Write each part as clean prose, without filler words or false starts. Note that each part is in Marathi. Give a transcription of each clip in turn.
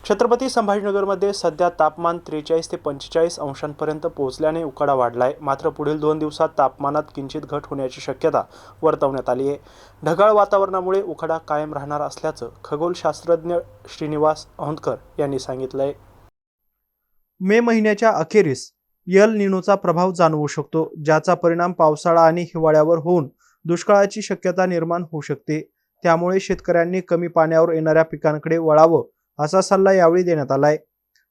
छत्रपती संभाजीनगरमध्ये सध्या तापमान 43 ते 45 अंशांपर्यंत पोहोचल्याने उकाडा वाढलाय। मात्र पुढील 2 दिवसात तापमानात किंचित घट होण्याची शक्यता वर्तवण्यात आली आहे। ढगाळ वातावरणामुळे उकाडा कायम राहणार असल्याचं खगोलशास्त्रज्ञ श्रीनिवास औंधकर यांनी सांगितलंय। मे महिन्याच्या अखेरीस एल निनोचा प्रभाव जाणवू शकतो, ज्याचा परिणाम पावसाळा आणि हिवाळ्यावर होऊन दुष्काळाची शक्यता निर्माण होऊ शकते। त्यामुळे शेतकऱ्यांनी कमी पाण्यावर येणाऱ्या पिकांकडे वळावं असा सल्ला यावेळी देण्यात आलाय।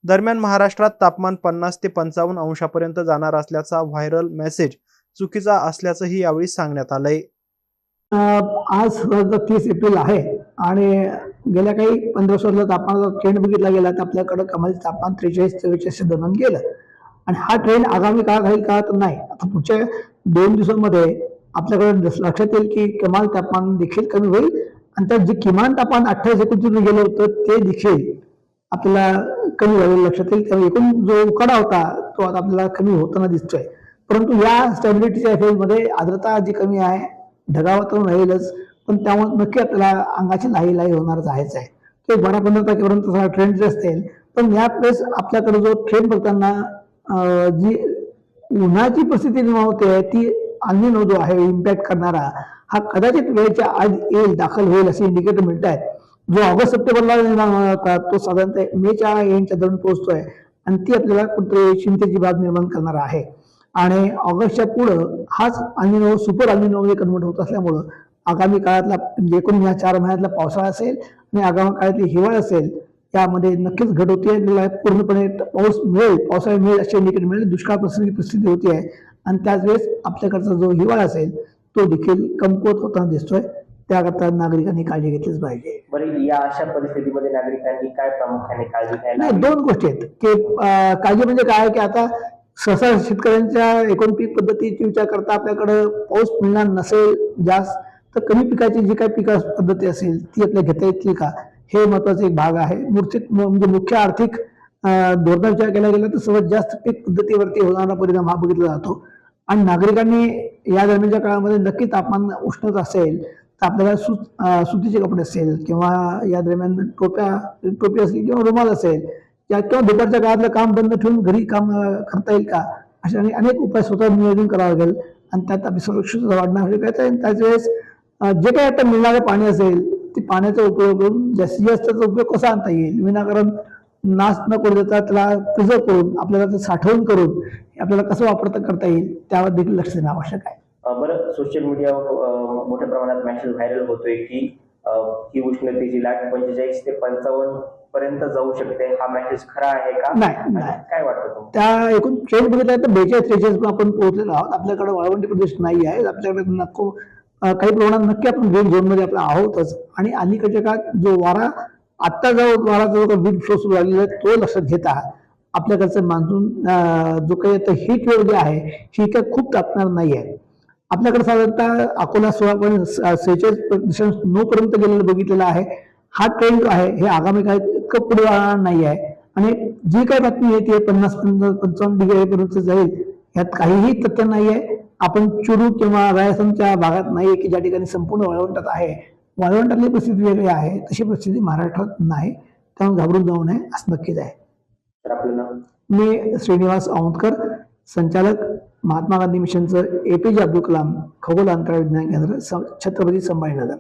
दरम्यान महाराष्ट्रात तापमान 50 ते 55 अंशापर्यंत जाणार असल्याचा व्हायरल मेसेज चुकीचा असल्याचंही यावेळी सांगण्यात आलंय। आज 30 एप्रिल आहे आणि गेल्या काही 15 वर्षात तापमानाचा ट्रेंड बघितला गेला तर आपल्याकडे कमाल तापमान 43-44 दरम्यान गेलं आणि हा ट्रेंड आगामी काळात राहील का तर नाही। आता पुढच्या 2 दिवसांमध्ये आपल्याकडे लक्षात येईल की कमाल तापमान देखील कमी होईल आणि त्यात जे किमान तापमान 28-29 गेलं होतं ते देखील आपल्याला कमी झालेलं लक्षात येईल। त्यामुळे एकूण जो उकाडा होता तो आता आपल्याला कमी होताना दिसतोय। परंतु या स्टॅबिलिटीच्या फेजमध्ये आर्द्रता जी कमी आहे, ढगाळ वातावरण राहीलच, पण त्यामुळे नक्की आपल्याला अंगाची लाही होणारच आहेच आहे। ते 12-15 तारखेपर्यंत ट्रेंड जे असतील, पण या प्लेस आपल्याकडे जो ट्रेंड बघताना जी उन्हाची परिस्थिती निर्माण होते ती अल निनो जो आहे इम्पॅक्ट करणारा हा कदाचित वेळेच्या आज येईल, दाखल होईल असे इंडिकेटर मिळत आहेत। जो ऑगस्ट सप्टेंबरला निर्माण होणार होता तो साधारणतः मेच्या एंडच्या दरम्यान पोहोचतोय आणि ती आपल्याला कुठेतरी चिंतेची बाब निर्माण करणार आहे। आणि ऑगस्टच्या पुढं हाच अल निनो सुपर अल निनो मध्ये कन्वर्ट होत असल्यामुळं आगामी काळातला एकूण या 4 महिन्यातला पावसाळा असेल आणि आगामी काळातली हिवाळा असेल त्यामध्ये नक्कीच घट होते। पूर्णपणे पाऊस मिळेल, पावसाळा मिळेल असे इंडिकेटर मिळेल, दुष्काळ परिस्थिती होती आहे आणि त्याच वेळेस आपल्याकडचा जो हिवाळा असेल तो देखील कमकुवत होताना दिसतोय। त्याकरता नागरिकांनी काळजी घेतलीच पाहिजे। बरं, या अशा परिस्थितीमध्ये नागरिकांनी काय प्रामुख्याने काळजी घ्यायला? 2 गोष्टी आहेत की काळजी म्हणजे काय की आता सहसा शेतकऱ्यांच्या एकूण पीक पद्धतीची विचार करता आपल्याकडे पाऊस मिळणार नसेल जास्त तर कमी पिकाची जी काही पीक पद्धती असेल ती आपल्याला घेता येतील का, हे महत्वाचा एक भाग आहे। म्हणजे मुख्य आर्थिक धोरणाचा विचार केला गेला तर सर्वात जास्त पीक पद्धतीवरती होणारा परिणाम हा बघितला जातो। आणि नागरिकांनी या दरम्यानच्या काळामध्ये नक्की तापमान उष्णता असेल तर आपल्याला सुतीचे कपडे असेल किंवा या दरम्यान टोपी असेल किंवा रुमाल असेल किंवा दुपारच्या काळातलं काम बंद ठेवून घरी काम करता येईल का, अशा अनेक उपाय स्वतः नियोजन करावं लागेल आणि त्यात आपली सुरक्षितता वाढणं आवश्यक आहे। त्याच वेळेस जे काही आता मिळणारे पाणी असेल ते पाण्याचा उपयोग करून जास्तीत जास्त त्याचा उपयोग कसा आणता येईल, विनाकारण नाश न करू देता त्याला प्रिझर्व करून आपल्याला ते साठवून करून आपल्याला कसं करता येईल त्यावर देखील लक्ष देणं आवश्यक आहे। बरं, सोशल मीडियावर मोठ्या प्रमाणात मेसेज व्हायरल होतोय की ही उष्णतेची लाट 45 ते 55 पर्यंत जाऊ शकते, हा मेसेज खरा आहे का? नाही, काय वाटतं तुम्हाला? त्या एकूण ट्रेंड बघितला तर 42-43 आपण पोहोचलेलो आहोत। आपल्याकडे वाळवंटी प्रदेश नाही आहे, आपल्याकडे काही प्रमाणात नक्की आपण ग्रीन झोन मध्ये आपला आहोतच। आणि अलीकडच्या काळात जो वारा आत्ता जो वाराचा विंड फ्लो सुरू झालेला आहे तो लक्षात घेता आपल्याकडचं मान्सून जो काही आता हीट वेव्ह जे आहे ही काय खूप तापणार नाही आहे। आपल्याकडे साधारणतः अकोला 16.46 पर्यंत गेलेलं बघितलेलं आहे। हा ट्रेंड आहे हे आगामी काळात इतकं पुढे वाढणार नाही आहे आणि जी काही बातमी येते 50-55 डिग्री पर्यंत जाईल यात काहीही तथ्य नाही आहे। आपण चुरू किंवा राजस्थानच्या भागात नाही की ज्या ठिकाणी संपूर्ण वाळवंटात आहे, वाळवंटातली परिस्थिती वेगळी आहे, तशी परिस्थिती महाराष्ट्रात नाही, त्यामुळे घाबरून जाऊ नये असं नक्कीच आहे। तर आपलं नाव? मी श्रीनिवास औंधकर, संचालक महात्मा गांधी मिशनचं APJ अब्दुल कलाम खगोल अंतराळ विज्ञान केंद्र, छत्रपती संभाजीनगर।